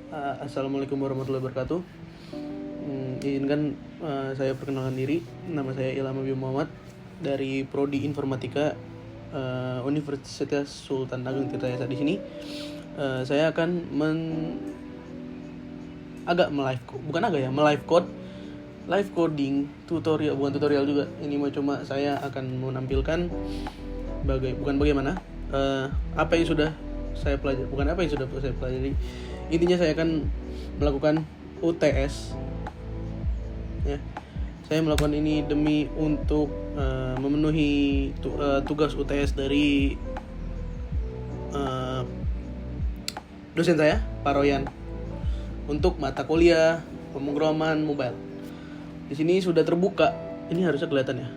Assalamualaikum warahmatullahi wabarakatuh. Izinkan saya perkenalkan diri. Nama saya Ilham Habib Muhammad dari Prodi Informatika Universitas Sultan Ageng Tirtayasa. Di sini saya akan live coding tutorial, bukan tutorial juga. Ini cuma saya akan menampilkan bagaimana apa yang sudah saya pelajari. Intinya saya akan melakukan UTS ya. Saya melakukan ini demi untuk memenuhi tugas UTS dari dosen saya, Pak Royan, untuk mata kuliah pemrograman mobile. Di sini sudah terbuka. Ini harusnya kelihatan ya.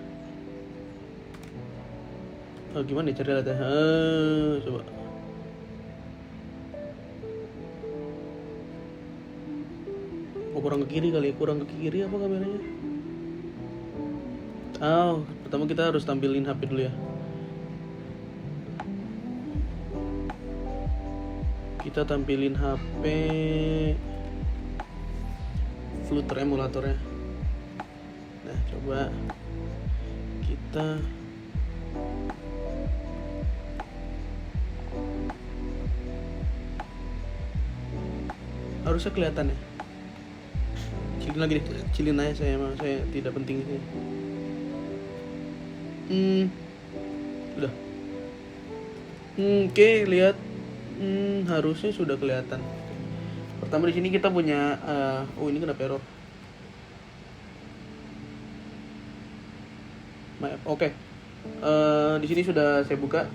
Gimana ya cara lihatnya? Coba. Kurang ke kiri apa kameranya? Pertama kita harus tampilin HP dulu ya. Kita tampilin HP Flutter emulatornya. Nah, coba kita harusnya kelihatan ya. Kecilin aja saya tidak penting sih. Udah. Oke, lihat. Harusnya sudah kelihatan. Pertama di sini kita punya ini kenapa error? Maaf. Oke. Di sini sudah saya buka.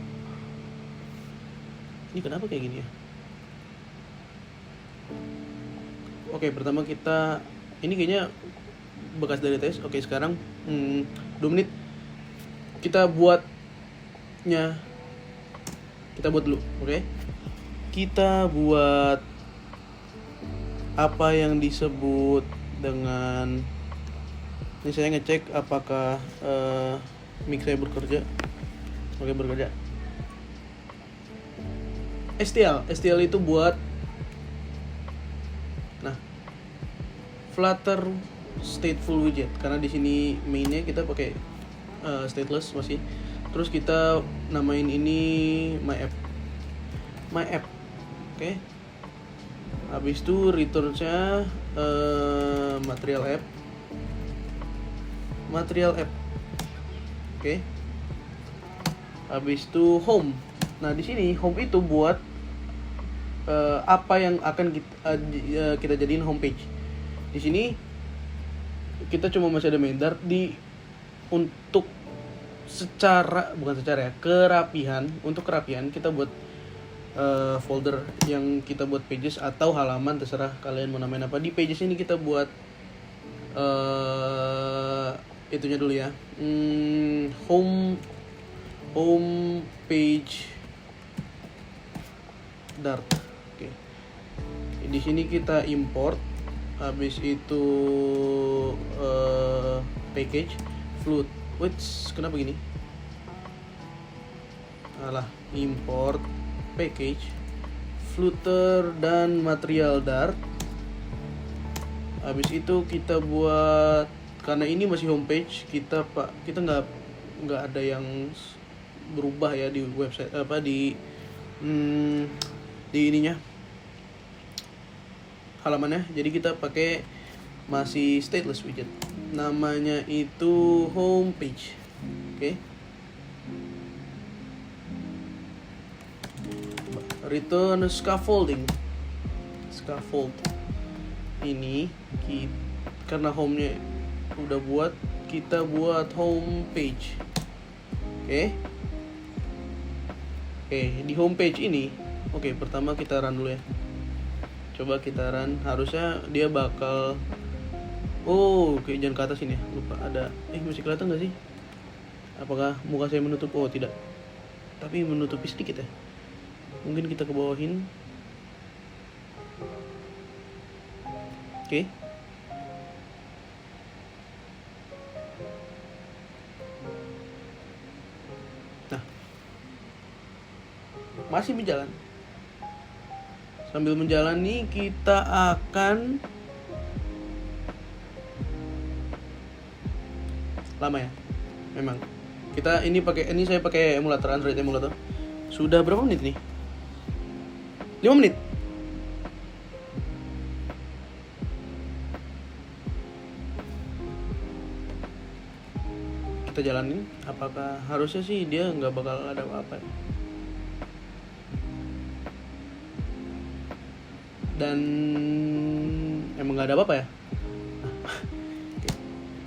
Ini kenapa kayak gini ya? Oke, pertama kita ini kayaknya bekas dari tes. Oke, sekarang 2 menit kita buat dulu. Oke, kita buat apa yang disebut dengan, ini saya ngecek apakah mic saya bekerja. Oke, bekerja. STL itu buat Flutter stateful widget, karena di sini mainnya kita pakai stateless masih. Terus kita namain ini my app. Oke. Habis itu return-nya material app. Oke. Habis itu home. Nah, di sini home itu buat apa yang akan kita jadiin homepage. Di sini kita cuma masih ada main Dart untuk kerapihan. Untuk kerapihan kita buat folder yang kita buat pages atau halaman, terserah kalian mau namain apa. Di pages ini kita buat itunya dulu ya. Home page Dart. Oke. Di sini kita import. Habis itu package Flut. Kenapa gini? Import package Flutter dan material Dart. Habis itu kita buat, karena ini masih homepage, kita nggak ada yang berubah ya di website di ininya, halamannya. Jadi kita pakai masih stateless widget. Namanya itu homepage. Oke. Return scaffold. Ini karena home-nya udah buat, kita buat homepage. Oke, di homepage ini, pertama kita run dulu ya. Coba kita run, harusnya dia bakal jangan ke atas ini ya, lupa ada. Masih kelihatan gak sih? Apakah muka saya menutup? Tidak, tapi menutupi sedikit ya. Mungkin kita ke bawahin. Oke. Nah, masih berjalan. Sambil menjalani kita akan lama ya. Memang. Saya pakai emulator Android emulator. Sudah berapa menit nih? 5 menit. Kita jalanin. Apakah harusnya sih dia nggak bakal ada apa-apa ya? Dan emang nggak ada apa-apa ya?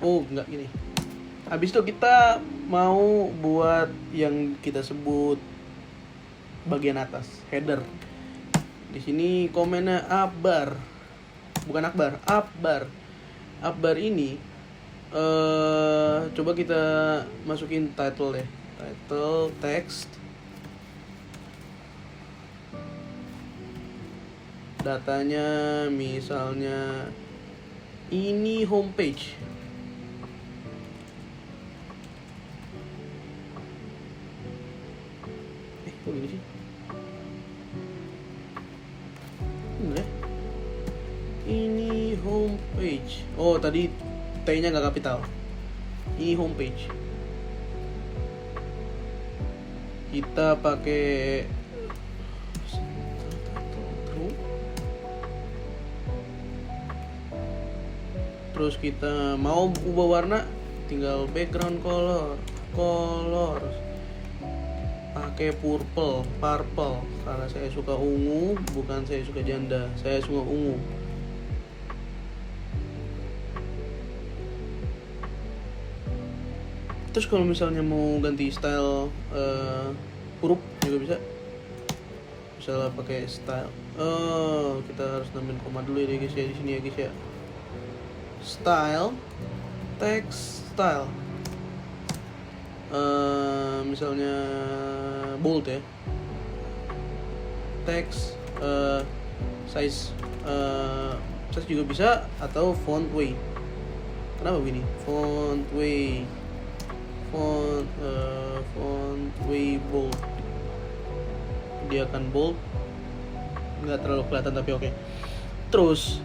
Oh, nggak gini. Habis itu kita mau buat yang kita sebut bagian atas, header. Di sini komennya Akbar. Bukan Akbar, Abbar. Abbar ini coba kita masukin title ya. Title, text. Datanya misalnya ini homepage. Kok gini sih? Ini homepage. Oh, tadi T-nya nggak kapital. Ini homepage. Kita pakai terus kita mau ubah warna, tinggal background color pakai purple karena saya suka ungu, bukan saya suka janda, saya suka ungu. Terus kalau misalnya mau ganti style huruf juga bisa. Misalnya pakai style. Kita harus nambahin koma dulu ya guys ya, di sini ya guys ya. Style, text style. Misalnya bold ya. Text size juga bisa, atau font way. Kenapa begini? Font way bold. Dia akan bold, nggak terlalu kelihatan tapi oke. Terus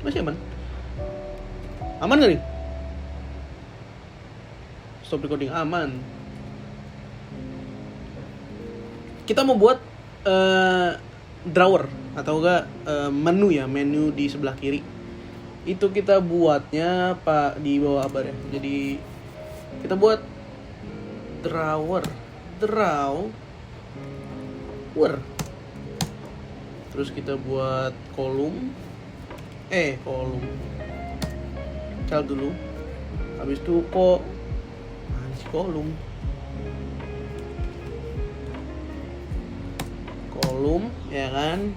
masih aman nggak nih? Stop recording, aman. Kita mau buat drawer atau enggak menu di sebelah kiri. Itu kita buatnya di bawah Akbar ya. Jadi kita buat drawer. Terus kita buat kolom. Child dulu. Habis itu kolom ya kan.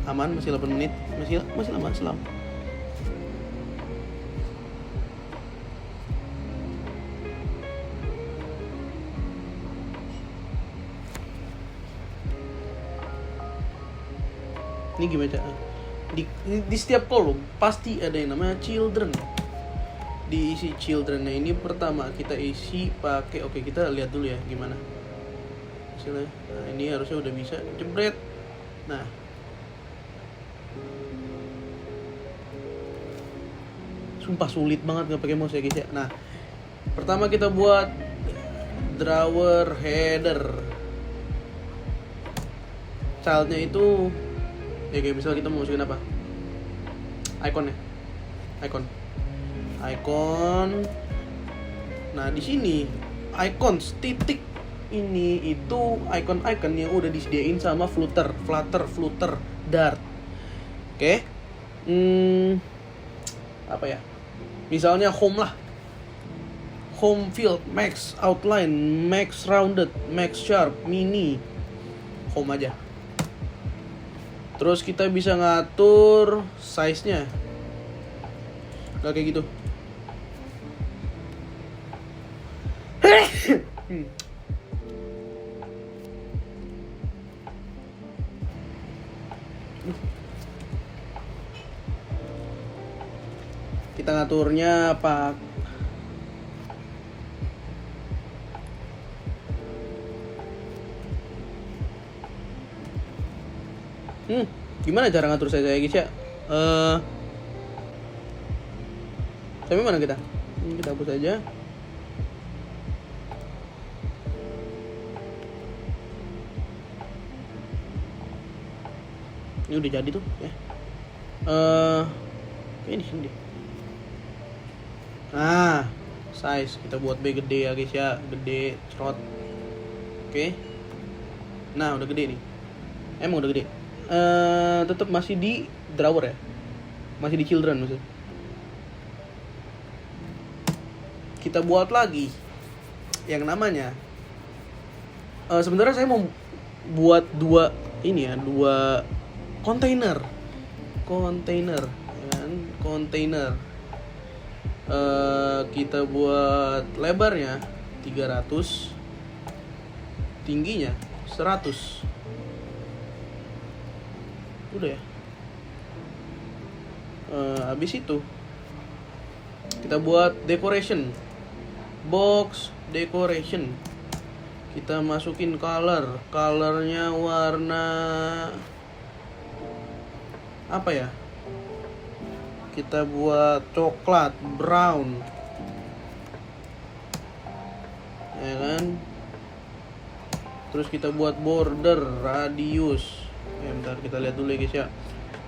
Aman, masih 8 menit. Masih lama, selam. Ini gimana cara? Di setiap kolom pasti ada yang namanya children. Diisi childrennya ini pertama kita isi pakai, oke kita lihat dulu ya gimana hasilnya. Nah, ini harusnya udah bisa jebret. Nah, sumpah sulit banget nggak pakai mouse ya guys ya. Nah, pertama kita buat drawer header. Childnya itu ya kayak misalnya kita mau masukin apa? Icon. Nah, di sini icons titik ini itu icon yang udah disediain sama Flutter, Dart. Oke. Apa ya? Misalnya home lah. Home field, max outline, max rounded, max sharp, mini. Home aja. Terus kita bisa ngatur size-nya. Gak kayak gitu. Kita ngaturnya apa? Gimana cara ngatur saya guys ya? Sampai mana kita? Kita hapus aja. Ini udah jadi tuh ya. Kayaknya di sini deh. Size kita buat B gede ya guys ya, gede, cerot. Oke. Nah udah gede nih. Emang udah gede. Tetap masih di drawer ya, masih di children maksud. Kita buat lagi yang namanya. Sebenarnya saya mau buat dua kontainer, ya kan? Kontainer. Kita buat lebarnya 300, tingginya 100. Udah ya. Habis itu kita buat decoration, box decoration. Kita masukin colornya warna apa ya? Kita buat coklat, brown, ya kan? Terus kita buat border, radius. Bentar kita lihat dulu ya guys ya.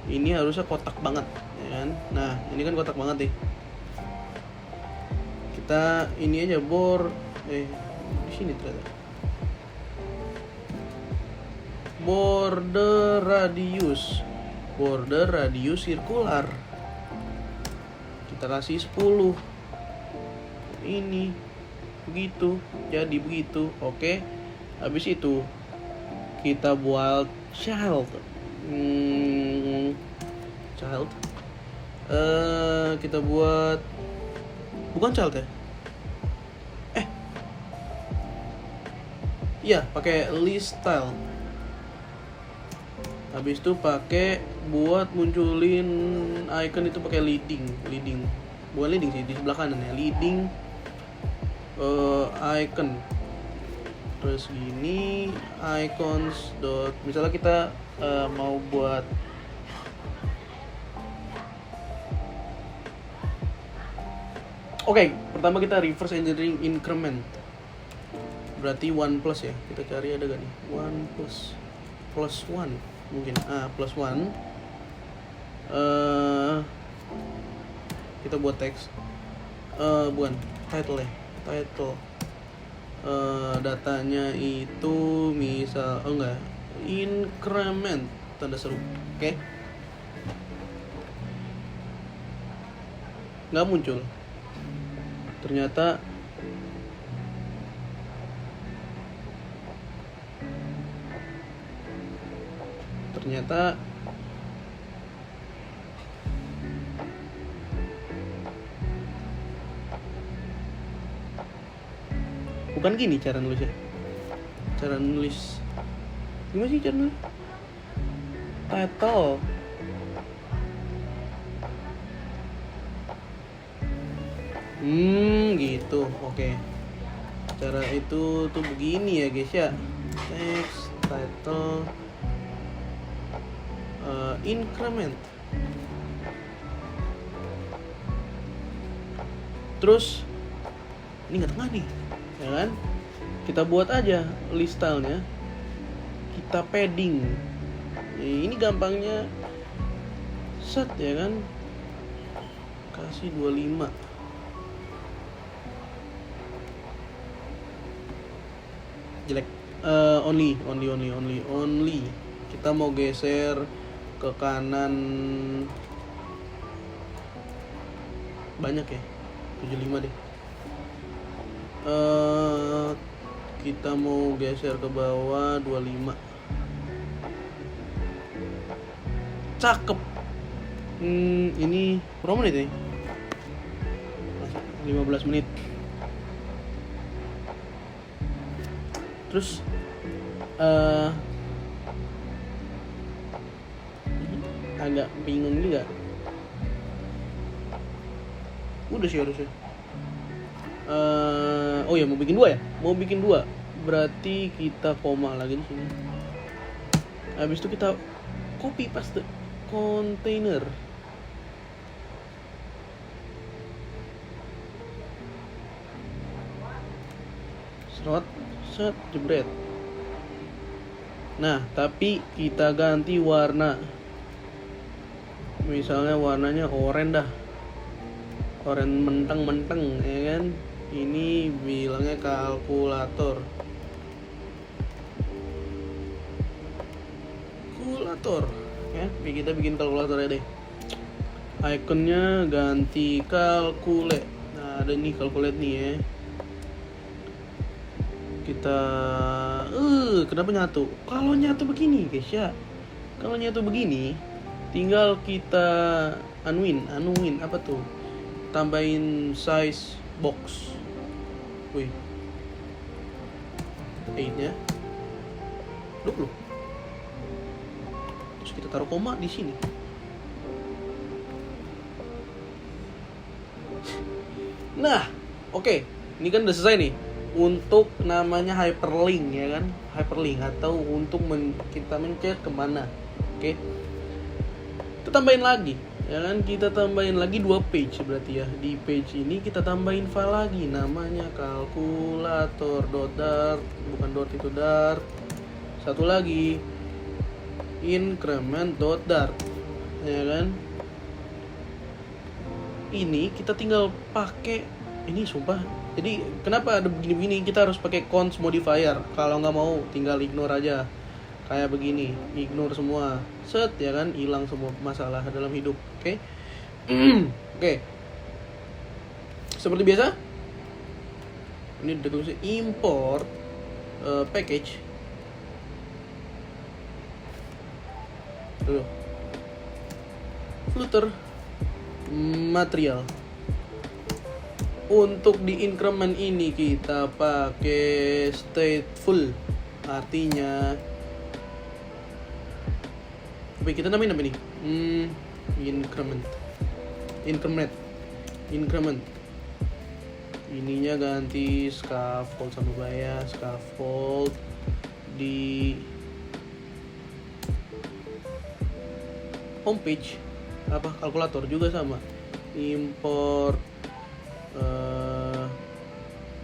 Ini harusnya kotak banget, ya kan? Nah ini kan kotak banget nih. Kita ini aja di sini ternyata. Border radius sirkular. Kita kasih 10. Ini begitu, jadi begitu. Oke. Habis itu kita buat child. Kita buat bukan child ya? Iya, pakai list style. Habis itu pakai buat munculin icon itu pakai leading. Bukan leading sih, di sebelah kanan ya. Leading icon. Terus gini icons dot. Misalnya kita mau buat pertama kita reverse engineering increment. Berarti 1 plus ya. Kita cari ada gak nih? 1 plus 1 mungkin. Plus 1. Kita buat teks. Bukan title ya. Title. Datanya itu misal increment tanda seru. Oke. Nggak muncul. Ternyata bukan gini cara nulisnya. Cara nulis gimana sih cara nulis? Title. Gitu. Oke. Cara itu tuh begini ya guys ya. Text, title, increment. Terus ini nggak tengah nih, ya kan? Kita buat aja list style-nya. Kita padding. Ini gampangnya set ya kan? Kasih 25. Jelek. Only. Kita mau geser ke kanan banyak ya, 75 deh. Kita mau geser ke bawah 25. Cakep. Ini berapa menit nih? 15 menit. Terus agak bingung juga. Udah sih harusnya. Mau bikin 2 ya? Mau bikin 2. Berarti kita koma lagi di sini. Habis itu kita copy paste container. Set jebret. Nah, tapi kita ganti warna. Misalnya warnanya oranye dah. Oranye menteng-menteng, ya kan? Ini bilangnya kalkulator. Ya, kita bikin kalkulator ya deh. Ikonnya ganti calculate. Nah, ada nih calculate nih ya. Kita kenapa nyatu? Kalau nyatu begini guys ya. Kalau nyatu begini tinggal kita anuin apa tuh? Tambahin size box. Wih. 8-nya. Look. Terus kita taruh koma di sini. Nah, oke. Ini kan udah selesai nih. Untuk namanya hyperlink ya kan, hyperlink atau untuk kita mencet kemana. Oke, kita tambahin lagi ya kan, kita tambahin lagi 2 page berarti ya. Di page ini kita tambahin file lagi namanya calculator.dart, bukan dot itu dart. Satu lagi increment.dart ya kan. Ini kita tinggal pakai ini sumpah. Jadi kenapa ada begini-begini, kita harus pakai const modifier. Kalau nggak mau tinggal ignore aja. Kayak begini, ignore semua. Set ya kan, hilang semua masalah dalam hidup. Oke. Oke. Seperti biasa. Ini tulisnya import package. Tuh. Flutter material. Untuk di increment ini kita pakai stateful, artinya apa kita namain apa nih? Increment. Ininya ganti scaffold sama bayar scaffold di homepage apa kalkulator juga sama import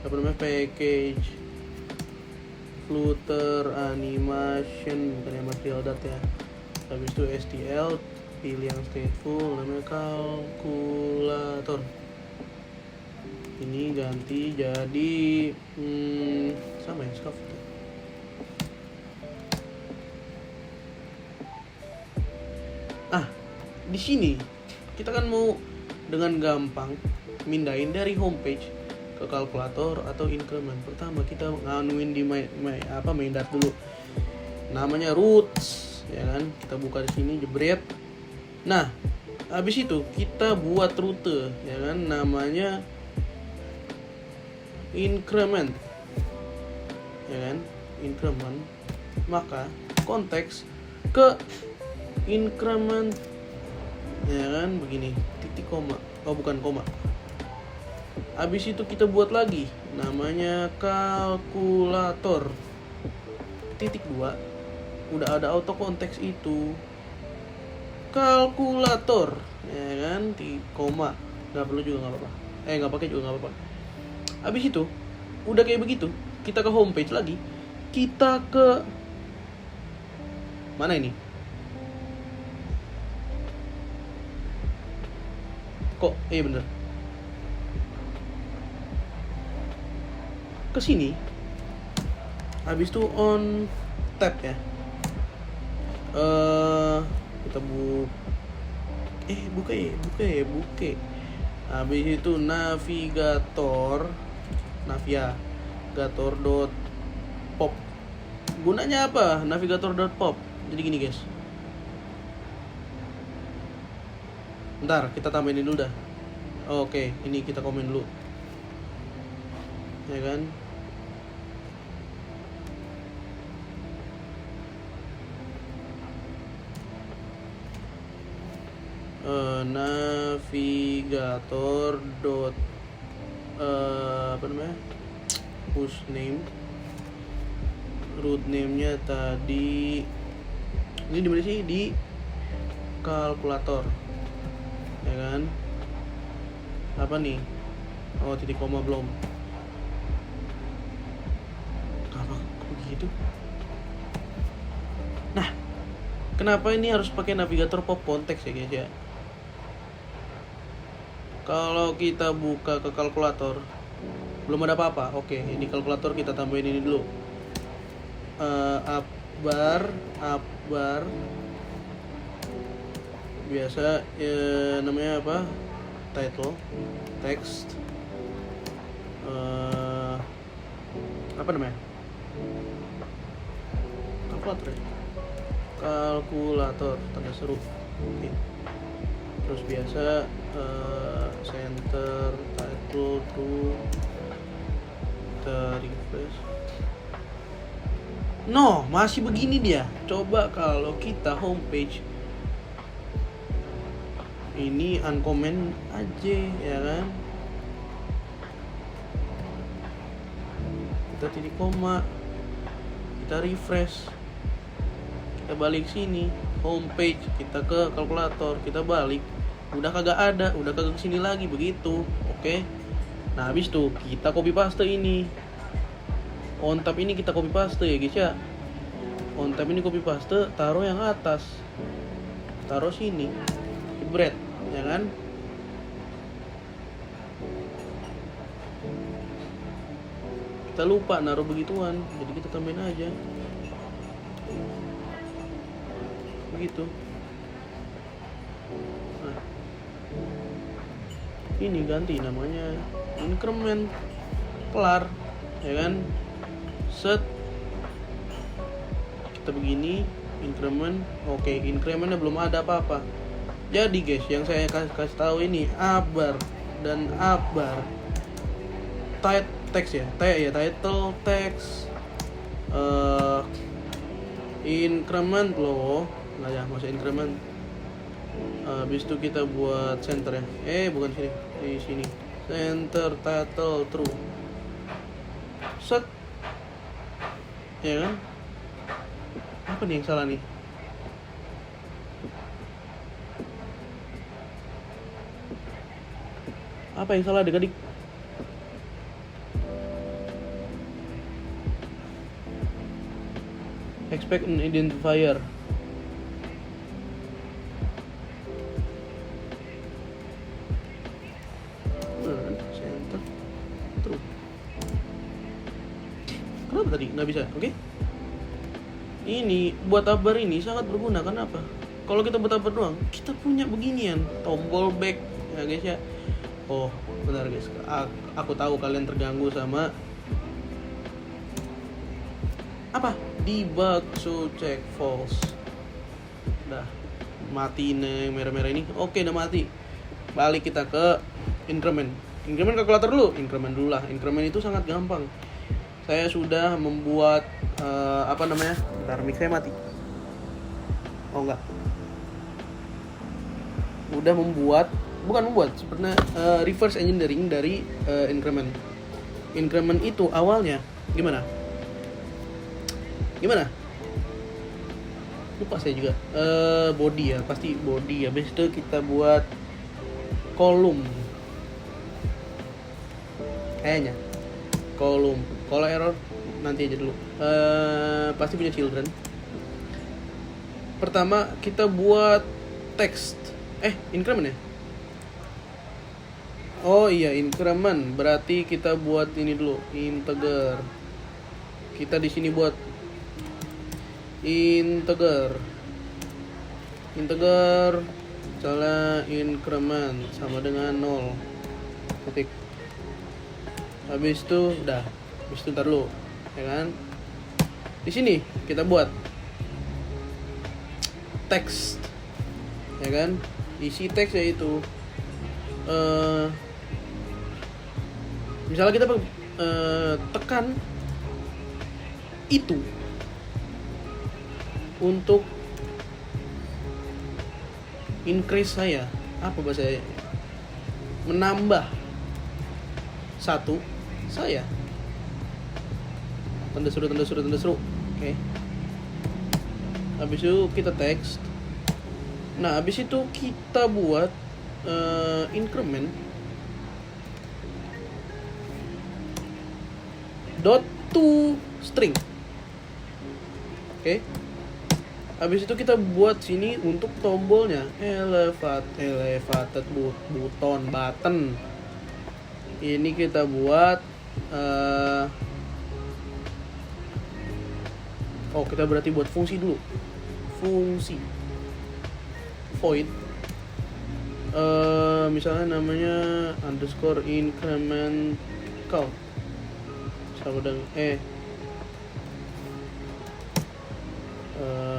apa namanya package flutter animation bukan yang material data ya. Habis itu STL pilih yang stateful namanya kalkulator. Ini ganti jadi sama ya scaffold. Di sini kita kan mau dengan gampang mindahin dari homepage ke kalkulator atau increment. Pertama kita nganuin di main dart dulu. Namanya roots, ya kan? Kita buka di sini jebret. Nah, habis itu kita buat rute, ya kan? Namanya increment. Ya kan? Increment. Maka konteks ke increment, ya kan? Begini, titik koma. Oh, bukan koma. Habis itu kita buat lagi namanya kalkulator titik 2. Udah ada auto konteks itu kalkulator, ya kan, di koma. Nggak perlu juga nggak apa-apa. Nggak pakai juga nggak apa-apa. Habis itu udah kayak begitu, kita ke homepage lagi. Kita ke mana ini? Kok bener. Ke sini. Habis itu on tab ya. Kita buka. Habis itu navigator.pop. Gunanya apa? Navigator.pop. Jadi gini, guys. Bentar, kita tambahin dulu dah. Oke, ini kita komen dulu. Ya kan? Navigator host name, root name nya tadi ini di mana sih? Di kalkulator, ya kan? Apa nih? Oh, titik koma belum. Kenapa begitu? Nah, kenapa ini harus pakai navigator pop context ya guys ya? Kalau kita buka ke kalkulator belum ada apa-apa. Oke, ini kalkulator kita tambahin ini dulu. Up bar biasa namanya apa? Title, text, apa namanya? Kalkulator tanda seru. Oke. Terus biasa center, title, true, kita refresh. No, masih begini dia. Coba kalau kita homepage, ini uncomment aja, ya kan? Kita titik koma, kita refresh, kita balik sini, homepage, kita ke kalkulator, kita balik, udah kagak ada, udah kagak kesini lagi, begitu. Oke. Nah, habis tuh kita copy paste ini. On tab ini kita copy paste ya guys ya. On tab ini copy paste, taruh yang atas, taruh sini, jebret, ya kan? Kita lupa naruh begituan, jadi kita tambahin aja begitu. Nah, ini ganti namanya increment, kelar, ya kan? Set, kita begini, increment. Oke, incrementnya belum ada apa-apa. Jadi guys, yang saya kasih tahu ini abar dan abar text ya, title, text, increment loh, nggak ya, masih increment. Habis itu kita buat center ya, bukan sini, di sini, center, title, true, set, ya kan? Apa nih yang salah nih? Apa yang salah adik-adik? Expect an identifier. Center, true. Kenapa tadi nggak bisa? Oke. Ini buat abar ini sangat berguna. Kenapa? Kalau kita buat abar doang, kita punya beginian tombol back ya guys ya. Oh, benar guys. Aku tahu kalian terganggu sama apa? Debug so check false. Udah mati nih merah-merah ini. Oke, udah mati. Balik kita ke increment. Increment kalkulator dulu. Increment dulu lah. Increment itu sangat gampang. Saya sudah membuat apa namanya? Bentar, mic saya mati. Oh enggak. Udah bukan membuat, sebenarnya reverse engineering dari increment. Increment itu awalnya gimana? Lupa saya juga. Body ya, pasti body ya. Habis itu kita buat kolom. Kayaknya kolom. Kalau error nanti aja dulu. Pasti punya children. Pertama kita buat text. Increment ya? Oh iya, increment. Berarti kita buat ini dulu, integer. Kita di sini buat integer. Misalnya increment sama dengan 0. Ketik. Habis itu udah. Habis itu ntar dulu, ya kan? Di sini kita buat text, ya kan? Isi teks yaitu misalnya kita tekan itu untuk increase saya, apa bahasa menambah satu saya, tanda seru. Oke. Habis itu kita text Nah, habis itu kita buat increment dot to string. Oke. Habis itu kita buat sini untuk tombolnya elevated button. Ini kita buat kita berarti buat fungsi dulu. Fungsi void misalnya namanya underscore increment count sama dengan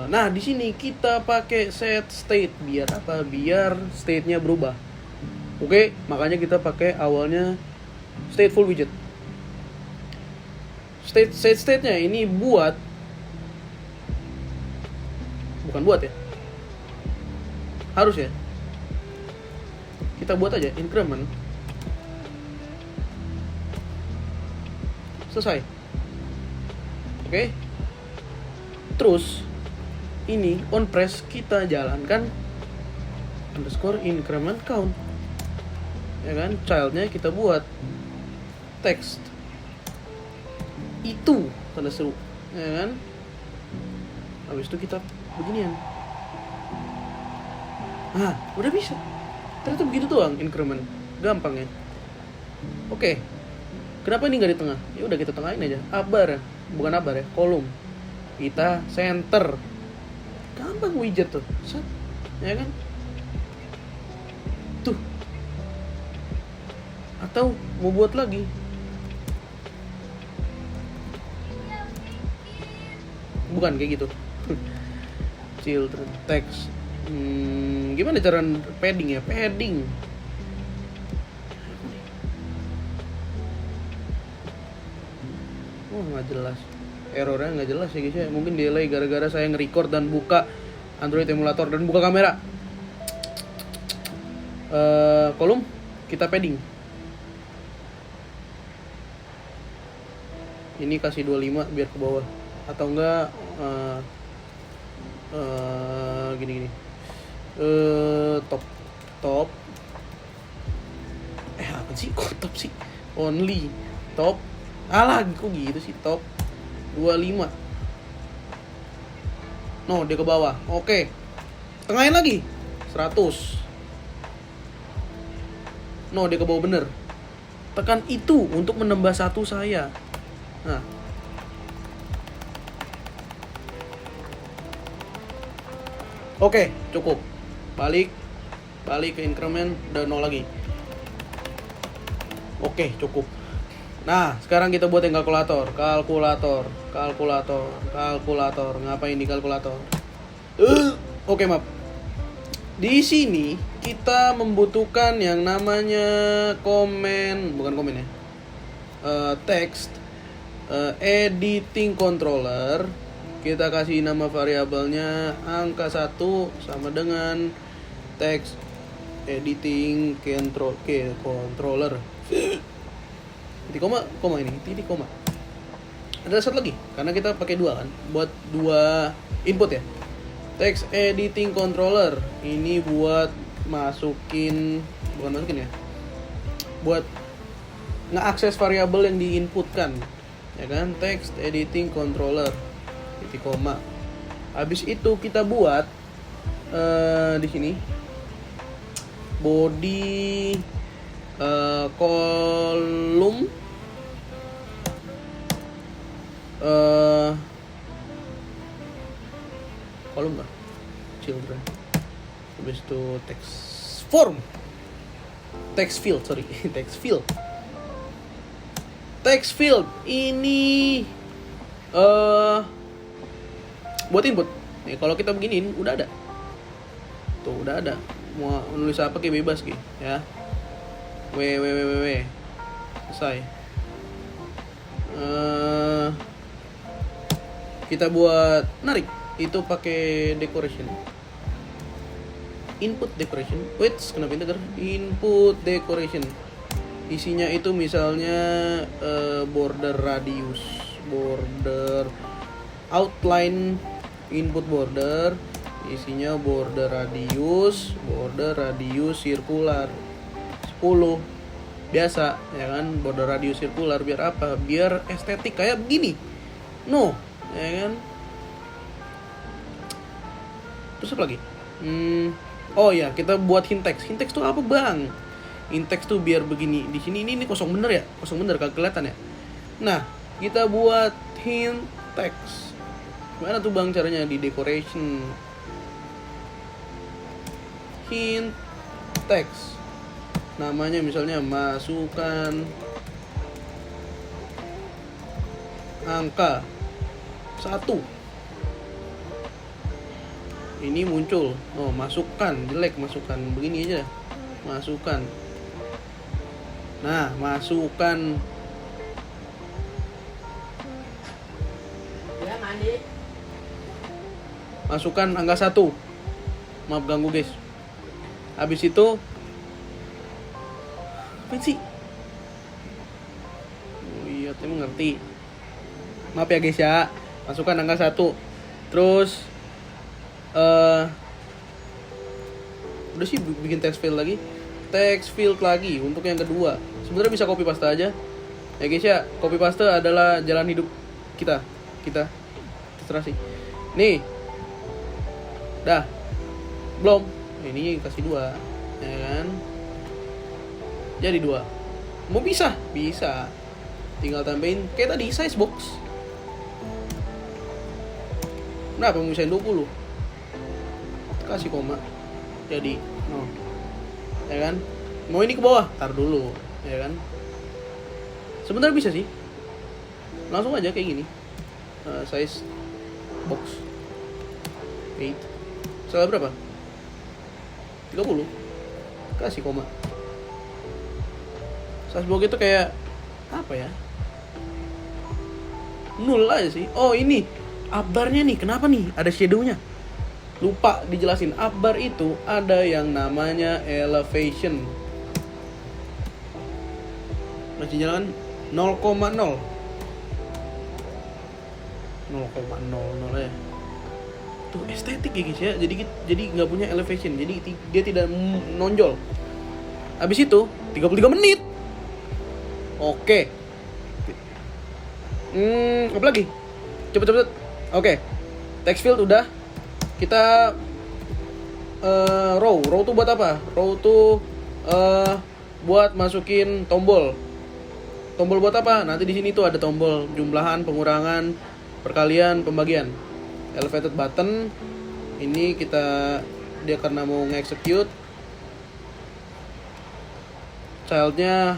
nah di sini kita pakai set state biar apa? Biar state-nya berubah. Oke, makanya kita pakai awalnya stateful widget. State-nya ini bukan buat ya. Harus ya. Kita buat aja increment. Selesai. Oke. Terus ini on press kita jalankan underscore increment count. Ya kan? Childnya kita buat text. Itu tanda seru. Ya kan? Habis itu kita beginian. Nah, udah bisa. Ternyata begitu doang increment. Gampang ya. Oke. Kenapa ini nggak di tengah? Ya udah kita tengahin aja. Abar, bukan abar ya, kolom. Kita center. Gampang widget tuh. Set. Ya kan? Tuh. Atau mau buat lagi. Bukan kayak gitu. Children text. Gimana cara padding ya? Padding. Nggak jelas. Errornya nggak jelas ya guys ya. Mungkin delay gara-gara saya nge-record dan buka Android emulator dan buka kamera. Kolom kita padding. Ini kasih 25 biar ke bawah. Atau enggak gini. Top apa sih kok top sih, only top kok gitu sih, top 25 dia ke bawah. Oke, tengahin lagi 100 dia ke bawah bener, tekan itu untuk menambah satu saya. Nah oke, cukup. Balik ke increment, udah 0 lagi. Oke, cukup. Nah, sekarang kita buat yang kalkulator. Ngapain di kalkulator? Oke, maaf. Di sini kita membutuhkan yang namanya text editing controller. Kita kasih nama variabelnya angka 1 sama dengan text editing controller. Titik koma. Ada satu lagi karena kita pakai 2 kan, buat 2 input ya. Text editing controller ini buat buat ngeakses variabel yang diinputkan, ya kan? Text editing controller titik koma. Habis itu kita buat di sini body kolom kolom nggak? Children. Habis itu text field ini buat input. Nih kalau kita beginiin udah ada. Tuh udah ada. Mau nulis apa kayak bebas gitu ya. Selesai. Kita buat narik itu pakai decoration. Input decoration. Wait, kenapa integer? Input decoration. Isinya itu misalnya border radius, border outline, input border, isinya border radius sirkular 10. Biasa ya kan, border radius sirkular biar apa? Biar estetik kayak begini. No, ya kan? Terus apa lagi? Oh ya, kita buat hint text. Hint text tuh apa, Bang? Hint text tuh biar begini. Di sini ini kosong bener ya? Kosong bener, kagak kelihatan ya? Nah, kita buat hint text. Gimana tuh, Bang, caranya di decoration? Hint text. Namanya misalnya masukkan angka 1. Ini muncul. Oh, masukkan, jelek masukkan. Begini aja. Masukkan. Nah, masukkan. Ya, mandi. Masukkan angka 1. Maaf ganggu, guys. Habis itu apa sih? Oh iya, emang ngerti. Maaf ya guys ya. Masukkan angka 1. Terus udah sih bikin text field lagi. Text field lagi untuk yang kedua. Sebenarnya bisa copy paste aja. Ya guys ya, copy paste adalah jalan hidup kita. Terserah sih. Nih. Dah. Belum. Ini kasih 2, ya kan? Jadi 2. Mau bisa? Bisa. Tinggal tambahin kayak tadi size box. Kenapa mau misahin 20? Kasih koma. Jadi, no. Ya kan? Mau ini ke bawah, tar dulu, ya kan? Sebenarnya bisa sih. Langsung aja kayak gini. Size box 8. Salah berapa? 30. Kasih koma. Size box itu kayak apa ya? 0 aja sih. Oh, ini upbarnya nih. Kenapa nih ada shadownya? Lupa dijelasin. Upbar itu ada yang namanya elevation. Masih jalan 0,0. 0,00 ya. Tuh estetik ya guys ya. Jadi nggak punya elevation. Jadi dia tidak menonjol. Habis itu 33 menit. Oke. Apa lagi? Cepet. Oke. Text field udah. Kita row tuh buat apa? Row tuh buat masukin tombol. Tombol buat apa? Nanti di sini tuh ada tombol jumlahan, pengurangan, perkalian, pembagian. Elevated button. Ini dia karena mau nge-execute. Childnya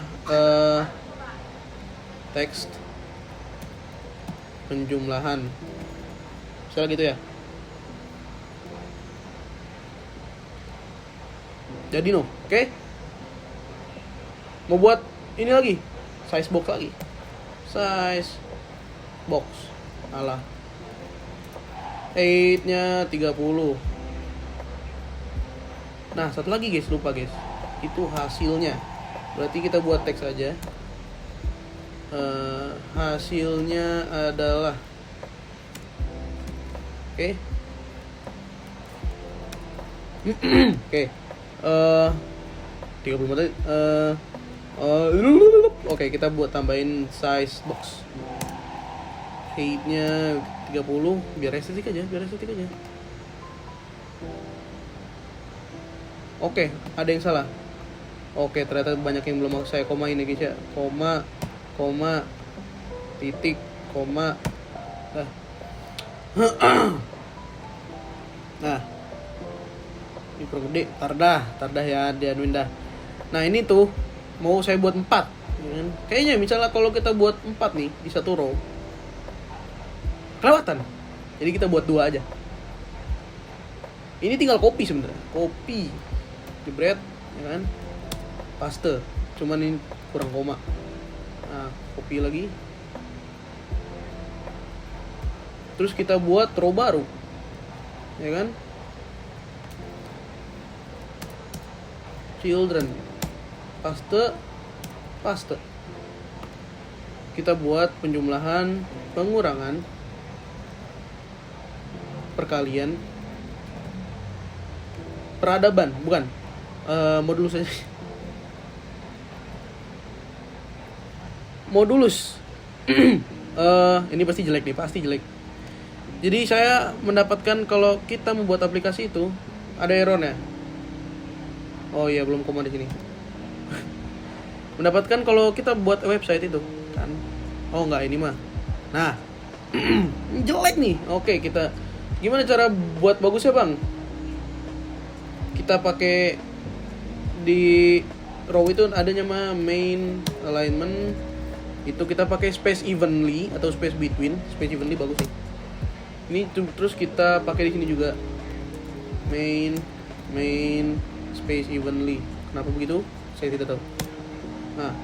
text penjumlahan. Misalnya gitu ya. Jadi no, oke? Mau buat ini lagi, size box lagi. Size box. Alah. 8-nya 30. Nah, satu lagi guys, lupa guys. Itu hasilnya. Berarti kita buat teks aja. Hasilnya adalah oke. Oke. 30 menit. Oke, kita buat tambahin size box. Height-nya 30, biar estetik aja. Oke, ada yang salah. Oke, ternyata banyak yang belum saya komain ya guys ya. Koma, titik, koma. Nah, ini kurang gede, tardah ya, dianuin dah. Nah, ini tuh mau saya buat 4 ya kan? Kayaknya misalnya kalau kita buat 4 nih di satu row kelewatan. Jadi kita buat 2 aja. Ini tinggal copy sebenarnya. Copy. Jebret, ya kan? Paste. Cuman ini kurang koma. Nah, copy lagi. Terus kita buat row baru. Ya kan? Children. Paste. Kita buat penjumlahan, pengurangan, perkalian, peradaban, bukan. Modulus aja. Modulus. Ini pasti jelek nih, pasti jelek. Jadi saya mendapatkan kalau kita membuat aplikasi itu ada errornya. Oh iya, belum koma di sini. Mendapatkan kalau kita buat website itu kan. Oh enggak, ini mah. Nah, jelek nih. Oke, kita gimana cara buat bagusnya, Bang? Kita pakai di row itu adanya mah main alignment. Itu kita pakai space evenly atau space between. Space evenly bagus sih. Ini terus kita pakai di sini juga main space evenly. Kenapa begitu? Saya tidak tahu. Nah,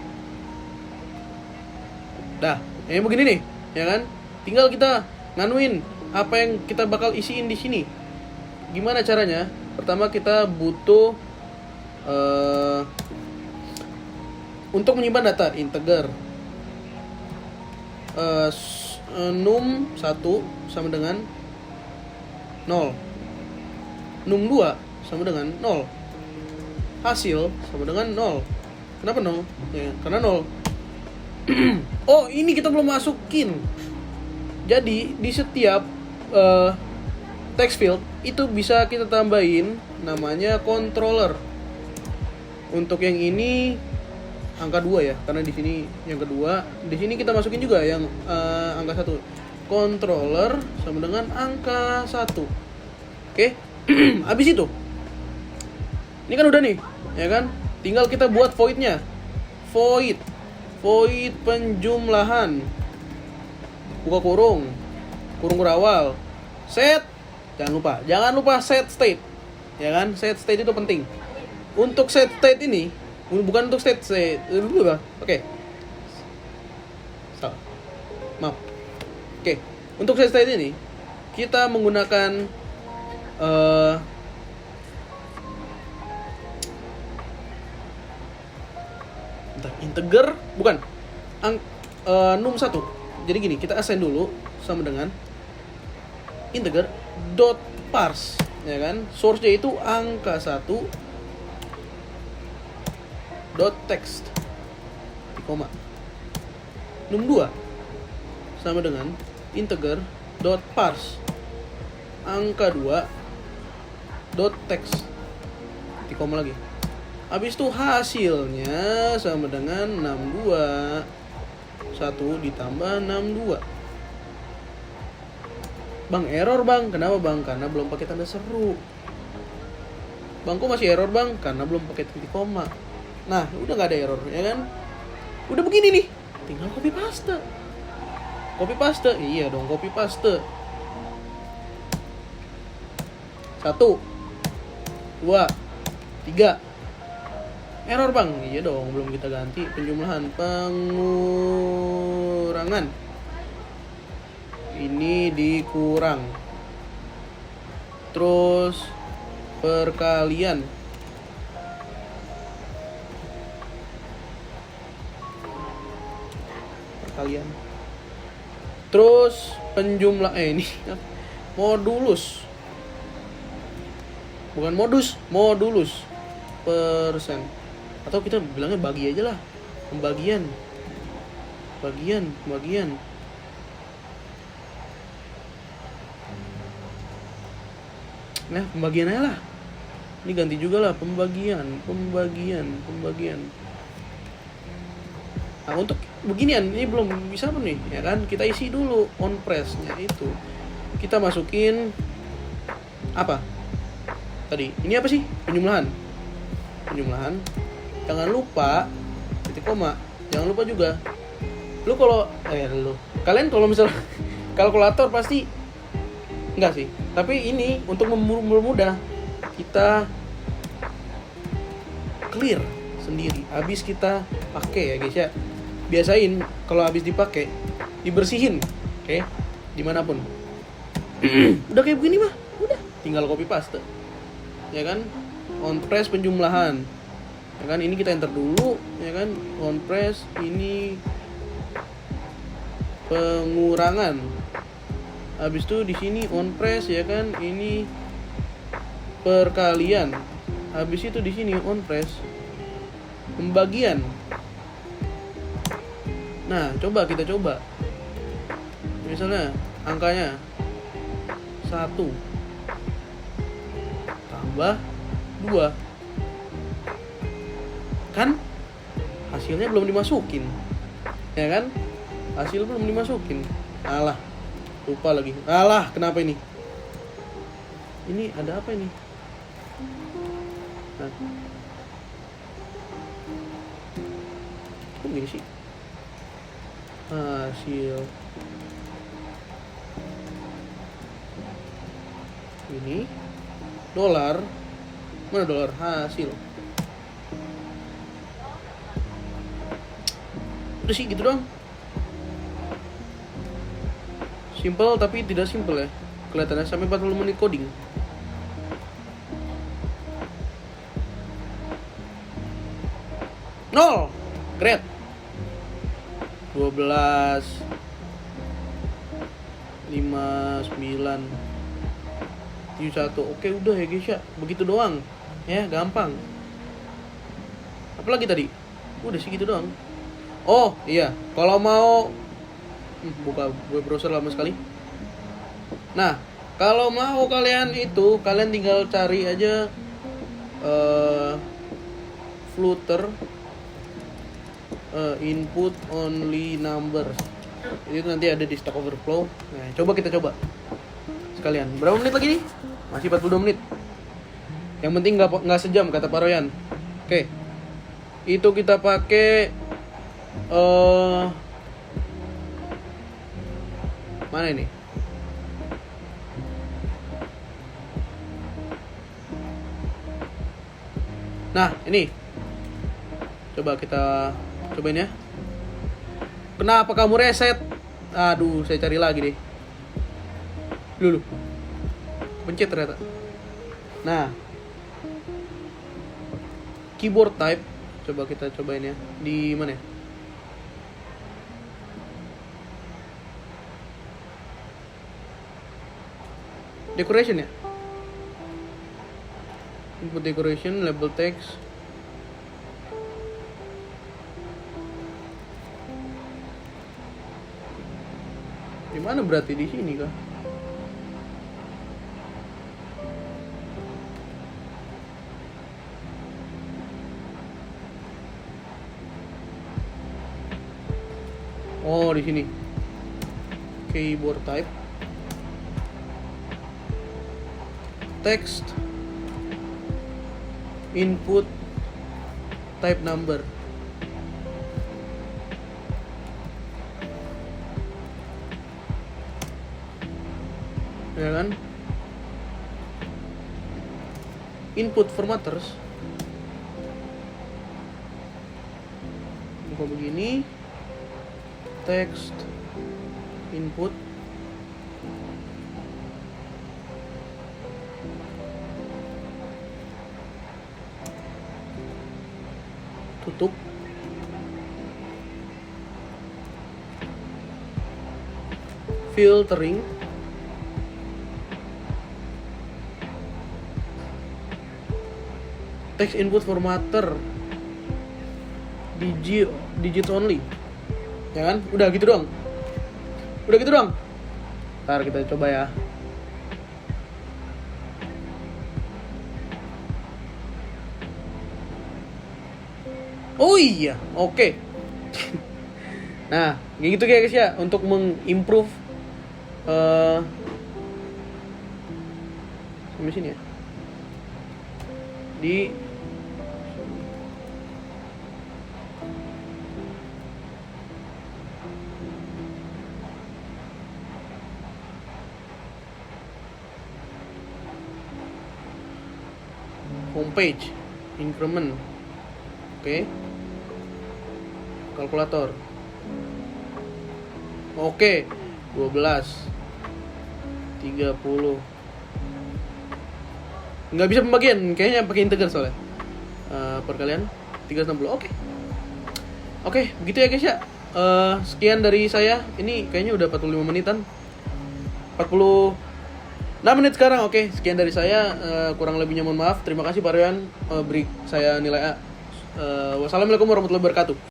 dah, ini begini nih, ya kan? Tinggal kita nganuin apa yang kita bakal isiin di sini. Gimana caranya? Pertama kita butuh untuk menyimpan data integer num 1 sama dengan 0, num 2 sama dengan 0, hasil sama dengan 0. Kenapa 0? Ya, karena 0. Oh, ini kita belum masukin. Jadi di setiap text field itu bisa kita tambahin namanya controller. Untuk yang ini angka 2 ya, karena di sini yang kedua, di sini kita masukin juga yang angka 1. Controller sama dengan angka 1. Oke. Habis itu. Ini kan udah nih, ya kan? Tinggal kita buat void-nya. Void penjumlahan. Buka kurung berawal. Set. Jangan lupa set state. Ya kan? Set state itu penting. Untuk set state ini, bukan untuk state. Oke. Salah. Maaf. Oke. Untuk set state ini kita menggunakan integer, bukan num 1. Jadi gini, kita assign dulu sama dengan integer dot parse, ya kan? Source-nya itu angka 1 dot text di koma. Num 2 sama dengan integer dot parse angka 2 dot text di koma lagi. Habis itu hasilnya sama dengan 62 1 ditambah 62. Bang, error bang. Kenapa bang? Karena belum pakai tanda seru. Bang, kok masih error bang? Karena belum pakai titik koma. Nah, udah gak ada error, ya kan? Udah begini nih, tinggal copy paste. Iya dong, copy paste. 1 2 3. Error bang, iya dong, belum kita ganti. Penjumlahan, pengurangan, ini dikurang. Terus perkalian, terus penjumlah ini modulus, bukan modulus persen, atau kita bilangnya bagi aja lah, pembagian. Nah, pembagian aja lah. Ini ganti juga lah, pembagian. Nah, untuk beginian ini belum bisa nih, ya kan? Kita isi dulu on press-nya itu. Kita masukin apa? Tadi, ini apa sih? Penjumlahan. Jangan lupa titik koma. Jangan lupa juga. Kalian kalau misalnya kalkulator pasti enggak sih. Tapi ini untuk mempermudah kita clear sendiri. Habis kita pakai ya guys ya. Biasain kalau habis dipakai dibersihin, oke? Dimanapun. Udah kayak begini mah, udah tinggal copy paste, ya kan? On press penjumlahan, ya kan? Ini kita enter dulu, ya kan? On press ini pengurangan. Habis itu di sini on press, ya kan? Ini perkalian. Habis itu di sini on press pembagian. Nah, kita coba. Misalnya angkanya 1 tambah 2. Kan hasilnya belum dimasukin. Ya kan? Hasil belum dimasukin. Alah, lupa lagi. Alah, kenapa ini? Ini ada apa ini? Nah. Kok gini sih? Hasil ini dolar. Mana dolar hasil? Udah sih gitu doang. Simple tapi tidak simple ya. Kelihatannya sampai 40 menit coding. Nol. Great. 12 59 71. Oke, udah ya guys ya. Begitu doang. Ya, gampang. Apalagi tadi? Udah sih gitu doang. Oh, iya. Kalau mau buka web browser lama sekali. Nah, kalau mau kalian tinggal cari aja Flutter input only numbers. Itu nanti ada di Stack Overflow. Nah, kita coba sekalian. Berapa menit lagi nih? Masih 42 menit. Yang penting nggak sejam kata Pak Royan. Oke. Itu kita pakai mana ini? Nah, ini. Coba kita cobain ya. Kenapa kamu reset? Aduh, saya cari lagi deh. Dulu. Pencet ternyata. Nah. Keyboard type. Coba kita cobain ya. Di mana ya? Decoration ya? Input decoration, label text. Di mana berarti di sini kah? Oh, di sini. Keyboard type. Text. Input type number. Ya kan? Input formatters. Buka begini. Text input tutup. Filtering. Text input formatter. Digit only. Ya kan? Udah gitu doang. Ntar kita coba ya. Oh iya, oke. Nah, kayak gitu guys ya, untuk mengimprove sampai sini ya. Di homepage, increment. Oke. Kalkulator. Oke. 12 30. Nggak bisa pembagian, kayaknya pakai integer soalnya. Perkalian 360. Oke, begitu ya guys ya. Sekian dari saya. Ini kayaknya udah 45 menitan. 40 6 menit sekarang. Oke, sekian dari saya. Kurang lebihnya mohon maaf. Terima kasih Pak Rian, beri saya nilai A. Wassalamualaikum warahmatullahi wabarakatuh.